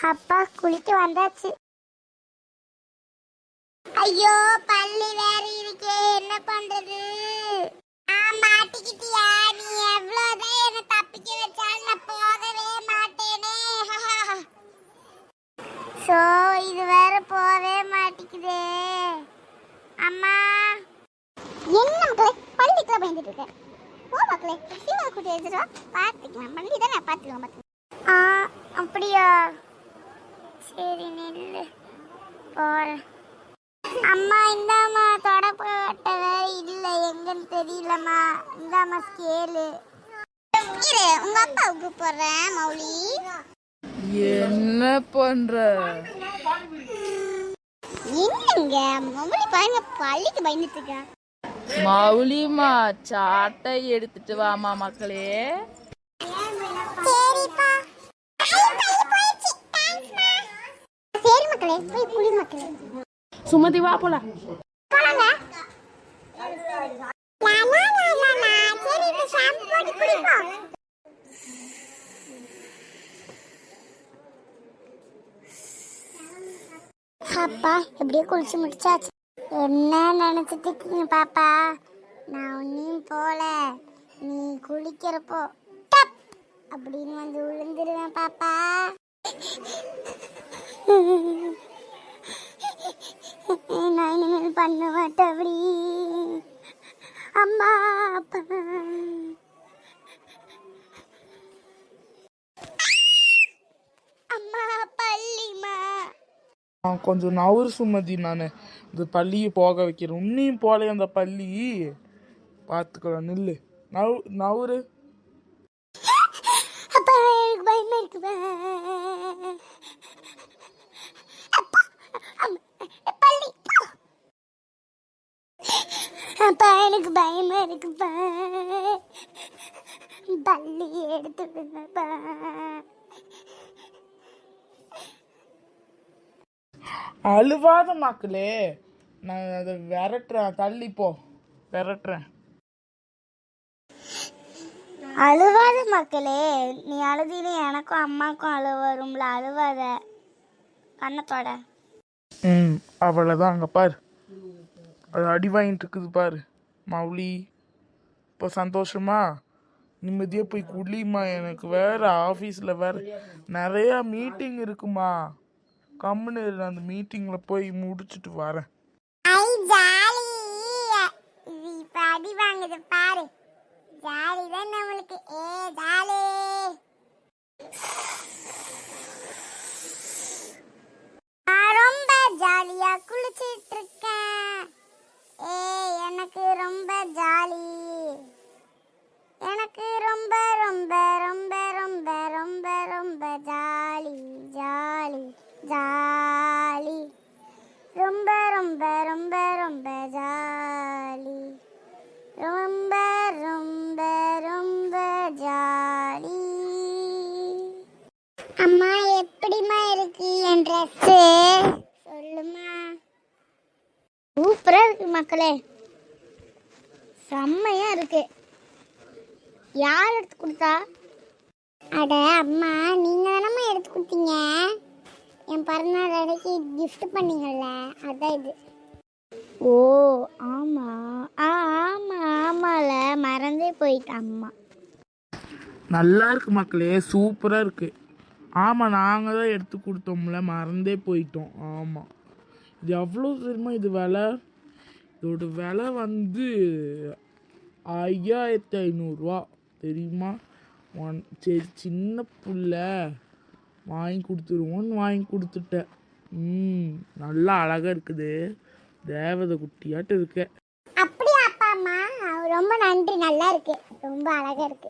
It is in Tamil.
அப்பா குளிக்க வந்தாச்சு. ஐயோ பள்ளி வேற இருக்கே, என்ன பண்றது? மாட்டிக்கிட்டியா? நீ எவ்வளவுதான் என்ன தப்பிக்க வச்சாலும் நான் போகவே மாட்டேனே. சோ இது வேற போவே மாட்டிக்குதே. அம்மா என்ன மக்களே பள்ளிக்குள்ள பயந்துட்டு இருக்க? ஓ மக்களே சீமா கூட்டி எடுத்துட்டு பார்த்துக்கலாம். பள்ளி தான் நான் பார்த்துக்கலாம். அப்படியா? சரி நில்லு போறேன். அம்மா இந்தாம்மா தொடப்பட்ட வேற இல்லை, எங்கன்னு தெரியலம்மா. இந்தாம்மா ஸ்கேலு. இரு உங்க அப்பாவுக்கு போடுறேன். மௌலி என்ன பண்ற? என்னங்க மௌலி பாருங்க பள்ளிக்கு பயந்துட்டு இருக்கா. மௌலிமா சாட்டை எடுத்துட்டு வாமா மக்களே. சரிப்பா. சரி மக்களே போய் குளி மக்களே. சுமதி வா போலாம். போலாங்க. சரி இந்த ஷாம்பு போட்டு குளிப்போம். அப்பா எப்படியே குளிச்சு முடிச்சாச்சு. என்ன நினைச்சிட்டு இருக்கீங்க பாப்பா? நான் ஒன்னும் போல. நீ குளிக்கிறப்போ டப் அப்படின்னு வந்து விழுந்துருவேன் பாப்பா. நான் இனிமேல் பண்ண மாட்டேன் அப்படி. அம்மா அப்பா அம்மா பள்ளிமா. கொஞ்சம் நவுறு சுமதி, நான் இந்த பள்ளியை போக வைக்கிறேன். உன்னையும் போல அந்த பள்ளி பார்த்துக்கலாம். நில்லு நவுறு. அப்பா எனக்கு பயமா இருக்குப்பா. அப்பா எனக்கு பயமா இருக்குப்பா. பள்ளி எடுத்து விடுங்கப்பா. அழுவாத மக்களே, நான் அதை விரட்டுறேன். தள்ளிப்போ விரட்டுறேன். அழுவாத மக்களே, நீ அழுதினு எனக்கும் அம்மாக்கும் அழுவ வரும்ல. அழுவாத கண்ணத்தோட. அவ்வளோதான். அங்கே பாரு, அது அடி வாங்கிட்டு இருக்குது பாரு. மௌலி இப்போ சந்தோஷமா நிம்மதியாக போய் குளிமா. எனக்கு வேற ஆஃபீஸில் வேற நிறையா மீட்டிங் இருக்குமா. கம்முன்னு அந்த மீட்டிங்கில் போய் முடிச்சுட்டு வரேன். இப்போ அடி வாங்குது பாரு. ஜாலி தான் நம்மளுக்கு. ஜாலி. நான் ரொம்ப ஜாலியா குளிச்சிட்டு இருக்கேன். எனக்கு ரொம்ப ஜாலி. எனக்கு ரொம்ப ரொம்ப ரொம்ப ரொம்ப ரொம்ப ரொம்ப ஜாலி ஜாலி ஜாலி. ரொம்ப ரொம்ப ரொம்ப ரொம்ப ஜாலி. ரொம்ப ரொம்ப ரொம்ப ஜாலி. அம்மா எப்படிமா இருக்கு என் ட்ரெஸ்ஸு? சொல்லுமா. சூப்பராக இருக்கு மக்களே, செம்மையா இருக்கு. யார் எடுத்து கொடுத்தா? அட அம்மா நீங்க தானம்மா எடுத்து கொடுத்தீங்க. என் பிறந்தநாள் அன்னைக்கு கிஃப்ட் பண்ணீங்கல்ல, அதான் இது. ஓ ஆமா ஆமா ஆமால, மறந்தே போயிட்டேன் அம்மா. நல்லா இருக்கு மக்களே, சூப்பராக இருக்கு. ஆமாம், நாங்கள் தான் எடுத்து கொடுத்தோம்ல, மறந்தே போயிட்டோம். ஆமாம், இது எவ்வளோ தெரியுமா? இது விலை, இதோட விலை வந்து 5500 தெரியுமா? சரி சின்ன புள்ள வாங்கி கொடுத்துருவோன்னு வாங்கி கொடுத்துட்டேன். நல்லா அழகாக இருக்குது, தேவதை குட்டியாட்டு இருக்க. அப்படியே அப்பா அம்மா ரொம்ப நன்றி. நல்லா இருக்கு, ரொம்ப அழகா இருக்கு.